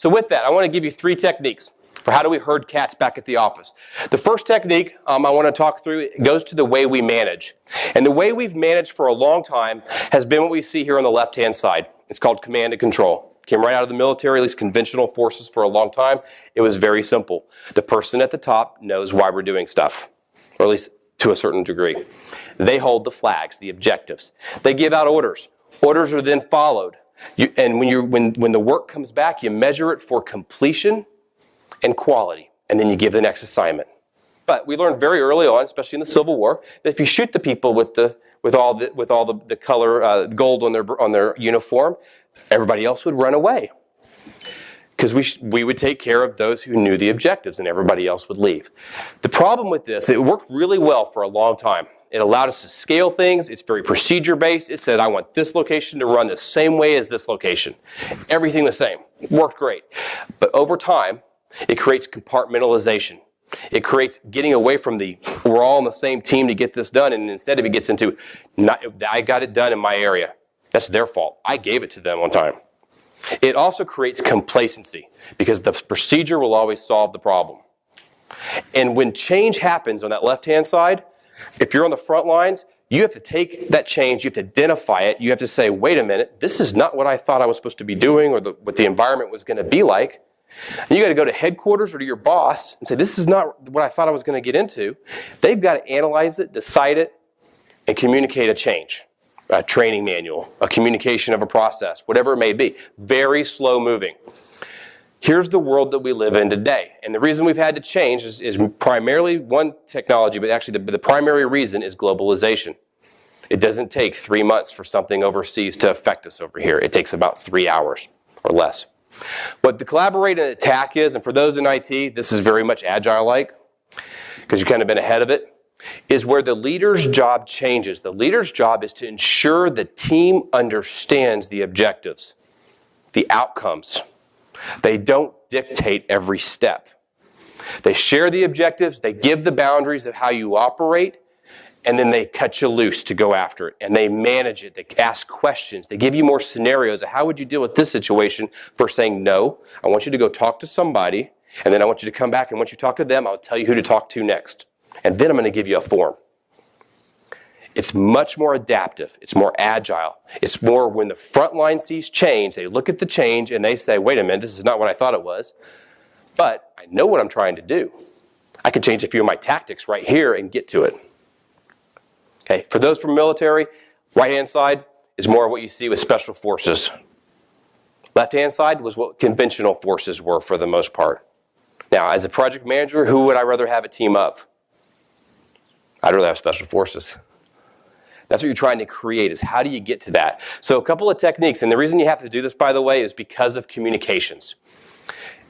So with that, I want to give you 3 techniques for how do we herd cats back at the office. The first technique I want to talk through goes to the way we manage. And the way we've managed for a long time has been what we see here on the left-hand side. It's called command and control. Came right out of the military, at least conventional forces for a long time. It was very simple. The person at the top knows why we're doing stuff, or at least to a certain degree. They hold the flags, the objectives. They give out orders. Orders are then followed. And when the work comes back, you measure it for completion and quality, and then you give the next assignment. But we learned very early on, especially in the Civil War, that if you shoot the people with all the color gold on their uniform, everybody else would run away, because we would take care of those who knew the objectives, and everybody else would leave. The problem with this, it worked really well for a long time. It allowed us to scale things. It's very procedure-based. It said, I want this location to run the same way as this location. Everything the same. It worked great. But over time, it creates compartmentalization. It creates getting away from we're all on the same team to get this done, and instead it gets into, I got it done in my area. That's their fault. I gave it to them on time. It also creates complacency, because the procedure will always solve the problem. And when change happens on that left-hand side, if you're on the front lines, you have to take that change, you have to identify it, you have to say, wait a minute, this is not what I thought I was supposed to be doing, or what the environment was going to be like. And you got to go to headquarters or to your boss and say, this is not what I thought I was going to get into. They've got to analyze it, decide it, and communicate a change. A training manual, a communication of a process, whatever it may be. Very slow moving. Here's the world that we live in today. And the reason we've had to change is primarily one technology, but actually the primary reason is globalization. It doesn't take 3 months for something overseas to affect us over here. It takes about 3 hours or less. What the collaborate and attack is, and for those in IT, this is very much agile-like, because you've kind of been ahead of it, is where the leader's job changes. The leader's job is to ensure the team understands the objectives, the outcomes. They don't dictate every step. They share the objectives, they give the boundaries of how you operate, and then they cut you loose to go after it. And they manage it, they ask questions, they give you more scenarios of how would you deal with this situation for saying, no, I want you to go talk to somebody, and then I want you to come back, and once you talk to them, I'll tell you who to talk to next. And then I'm going to give you a form. It's much more adaptive. It's more agile. It's more when the front line sees change, they look at the change and they say, wait a minute, this is not what I thought it was, but I know what I'm trying to do. I can change a few of my tactics right here and get to it. Okay, for those from military, right-hand side is more of what you see with special forces. Left-hand side was what conventional forces were for the most part. Now, as a project manager, who would I rather have a team of? I'd rather have special forces. That's what you're trying to create, is how do you get to that? So a couple of techniques, and the reason you have to do this, by the way, is because of communications.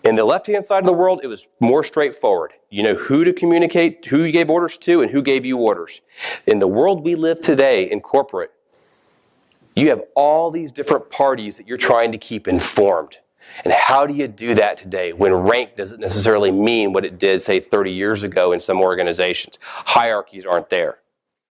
In the left-hand side of the world, it was more straightforward. You know who to communicate, who you gave orders to, and who gave you orders. In the world we live today in corporate, you have all these different parties that you're trying to keep informed. And how do you do that today when rank doesn't necessarily mean what it did, say, 30 years ago in some organizations? Hierarchies aren't there.